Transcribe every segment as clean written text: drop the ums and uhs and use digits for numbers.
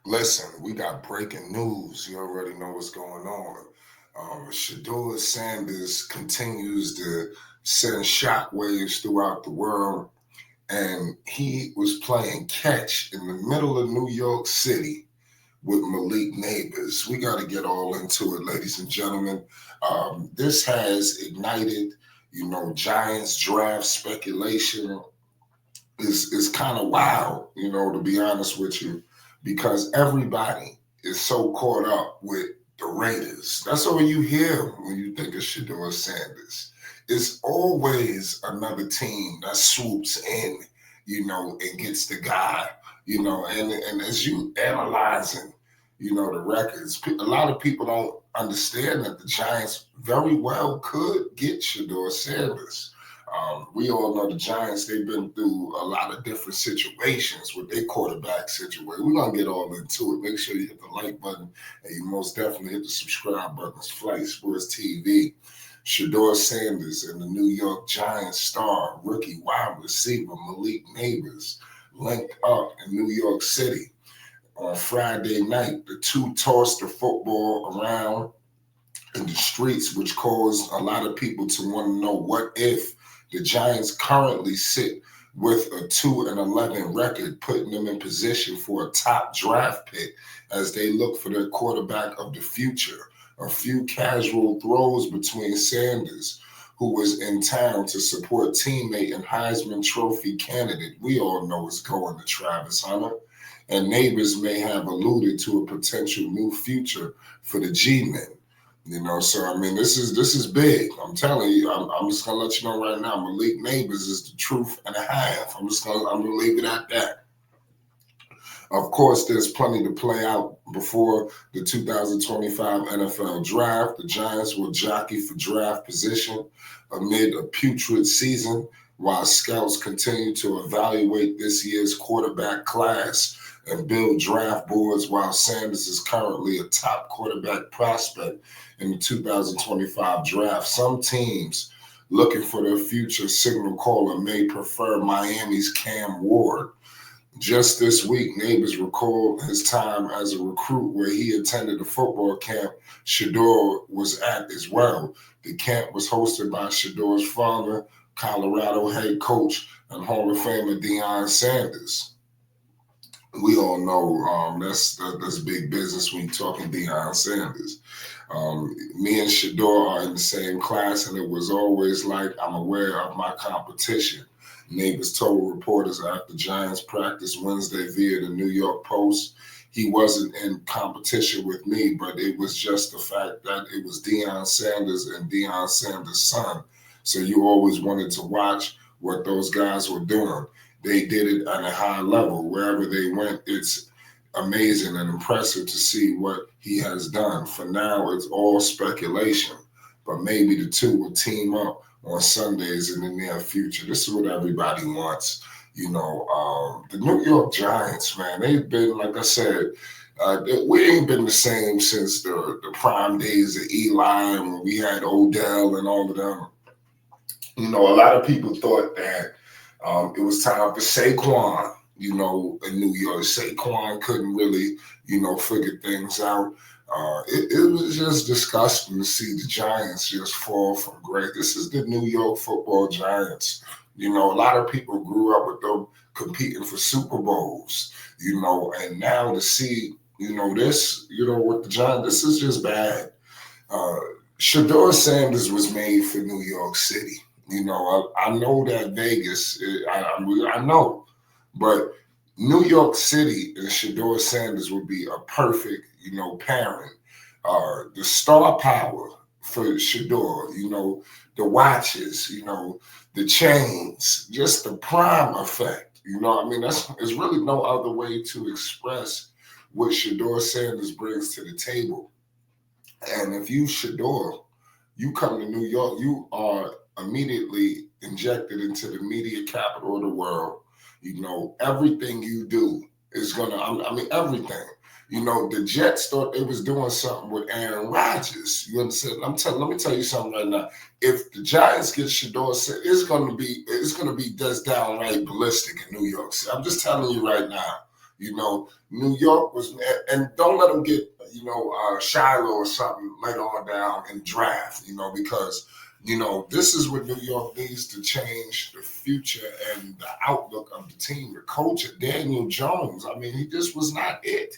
Listen, we got breaking news. You already know what's going on. Shedeur Sanders continues to send shockwaves throughout the world, and he was playing catch in the middle of New York City with Malik Nabers. We got to get all into it, ladies and gentlemen. This has ignited, Giants draft speculation is kind of wild, to be honest with you, because everybody is so caught up with the Raiders. That's all you hear when you think of Shedeur Sanders. It's always another team that swoops in, and gets the guy, and as you analyzing, the records, a lot of people don't understand that the Giants very well could get Shedeur Sanders. We all know the Giants, they've been through a lot of different situations with their quarterback situation. We're going to get all into it. Make sure you hit the like button and you most definitely hit the subscribe button. It's Flight Sports TV. Shedeur Sanders and the New York Giants star rookie wide receiver Malik Nabers linked up in New York City. On Friday night, the two tossed the football around in the streets, which caused a lot of people to want to know what if the Giants currently sit with a 2-11 record, putting them in position for a top draft pick as they look for their quarterback of the future. A few casual throws between Sanders, who was in town to support teammate and Heisman Trophy candidate we all know is going to Travis Hunter, and Nabers may have alluded to a potential new future for the G-men. So I mean, this is big. I'm telling you. I'm just gonna let you know right now. Malik Nabers is the truth and a half. I'm gonna leave it at that. Of course, there's plenty to play out before the 2025 NFL Draft. The Giants will jockey for draft position amid a putrid season, while scouts continue to evaluate this year's quarterback class and build draft boards. While Sanders is currently a top quarterback prospect in the 2025 draft, some teams looking for their future signal caller may prefer Miami's Cam Ward. Just this week, Nabers recalled his time as a recruit where he attended a football camp Shedeur was at as well. The camp was hosted by Shedeur's father, Colorado head coach, and Hall of Famer Deion Sanders. We all know that's big business when you're talking Deion Sanders. Me and Shedeur are in the same class, and it was always like I'm aware of my competition. Nabers told reporters after Giants practice Wednesday via the New York Post he wasn't in competition with me, but it was just the fact that it was Deion Sanders and Deion Sanders' son. So you always wanted to watch what those guys were doing. They did it at a high level. Wherever they went, it's amazing and impressive to see what he has done. For now, it's all speculation, but maybe the two will team up on Sundays in the near future. This is what everybody wants. The New York Giants, man, they've been, like I said, we ain't been the same since the prime days of Eli and when we had Odell and all of them. A lot of people thought that it was time for Saquon, in New York. Saquon couldn't really, figure things out. It was just disgusting to see the Giants just fall from grace. This is the New York football Giants. A lot of people grew up with them competing for Super Bowls, and now to see, this, with the Giants, this is just bad. Shedeur Sanders was made for New York City. I know that Vegas, I know, but New York City and Shedeur Sanders would be a perfect, pairing. The star power for Shedeur, the watches, the chains, just the prime effect. There's really no other way to express what Shedeur Sanders brings to the table. And if you Shedeur, you come to New York, you are immediately injected into the media capital of the world. Everything you do is everything. The Jets thought they was doing something with Aaron Rodgers. You understand? Let me tell you something right now. If the Giants get Shedeur, it's gonna be just downright ballistic in New York City. I'm just telling you right now. New York was, and don't let them get, Shiloh or something later on down in the draft, because, this is what New York needs to change the future and the outlook of the team. The coach, Daniel Jones, I mean, he just was not it,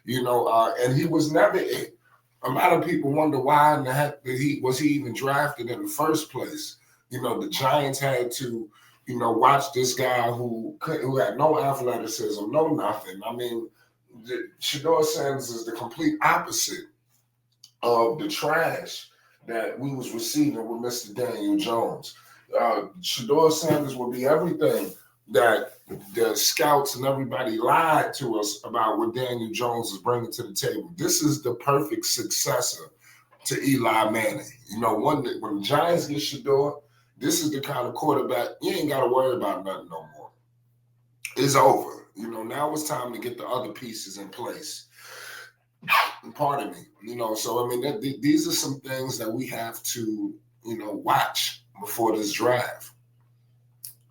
and he was never it. A lot of people wonder why in the heck he even drafted in the first place. The Giants had to, watch this guy who had no athleticism, no nothing. I mean, Shedeur Sanders is the complete opposite of the trash that we was receiving with Mr. Daniel Jones. Shedeur Sanders will be everything that the scouts and everybody lied to us about what Daniel Jones is bringing to the table. This is the perfect successor to Eli Manning. When the Giants get Shedeur, this is the kind of quarterback you ain't got to worry about nothing no more. It's over. Now it's time to get the other pieces in place. Pardon me. So I mean, these are some things that we have to, watch before this draft.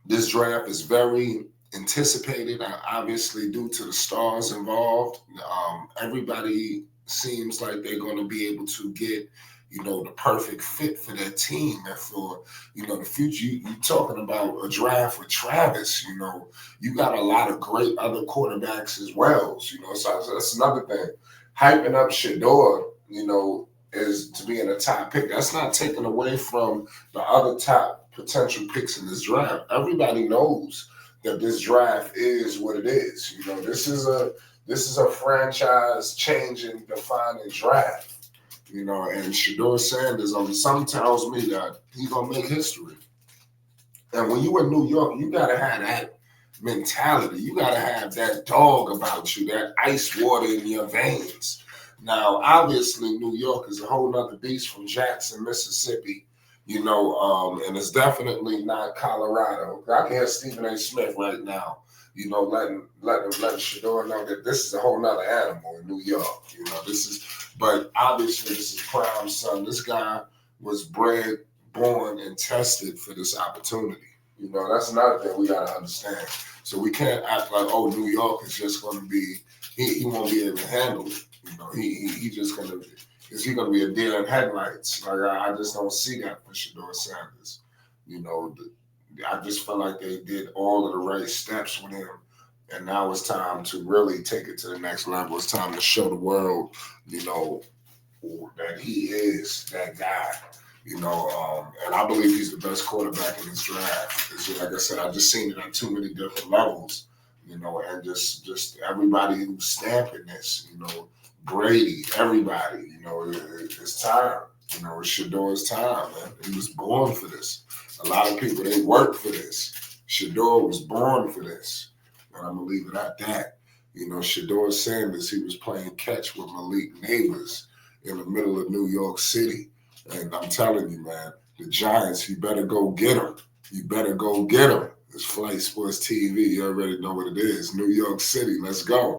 This draft is very anticipated, obviously, due to the stars involved. Everybody seems like they're going to be able to get, the perfect fit for their team and for, the future. You talking about a draft with Travis, you got a lot of great other quarterbacks as well. So that's another thing. Hyping up Shedeur, is to be in a top pick. That's not taken away from the other top potential picks in this draft. Everybody knows that this draft is what it is. This is a franchise changing, defining draft. And Shedeur Sanders, something tells me that he's gonna make history. And when you in New York, you gotta have that mentality. You gotta have that dog about you, that ice water in your veins. Now, obviously, New York is a whole nother beast from Jackson, Mississippi, and it's definitely not Colorado. I can hear Stephen A. Smith right now, letting Shedeur know that this is a whole nother animal in New York. But obviously this is Prime's son. This guy was bred, born, and tested for this opportunity. That's another thing we gotta understand. So we can't act like, oh, New York is just gonna be, he won't be able to handle it. He just gonna be, is he gonna be a deer in headlights? Like I just don't see that for Shedeur Sanders. I just feel like they did all of the right steps with him. And now it's time to really take it to the next level. It's time to show the world, that he is that guy. And I believe he's the best quarterback in this draft. Like I said, I've just seen it on too many different levels, and just everybody who's stamping this, Brady, everybody, it's time. It's Shedeur's time, man. He was born for this. A lot of people, they work for this. Shedeur was born for this. And I'm going to leave it at that. Shedeur Sanders, he was playing catch with Malik Nabers in the middle of New York City. And I'm telling you, man, the Giants, you better go get them. You better go get them. It's Flight Sports TV. You already know what it is. New York City, let's go.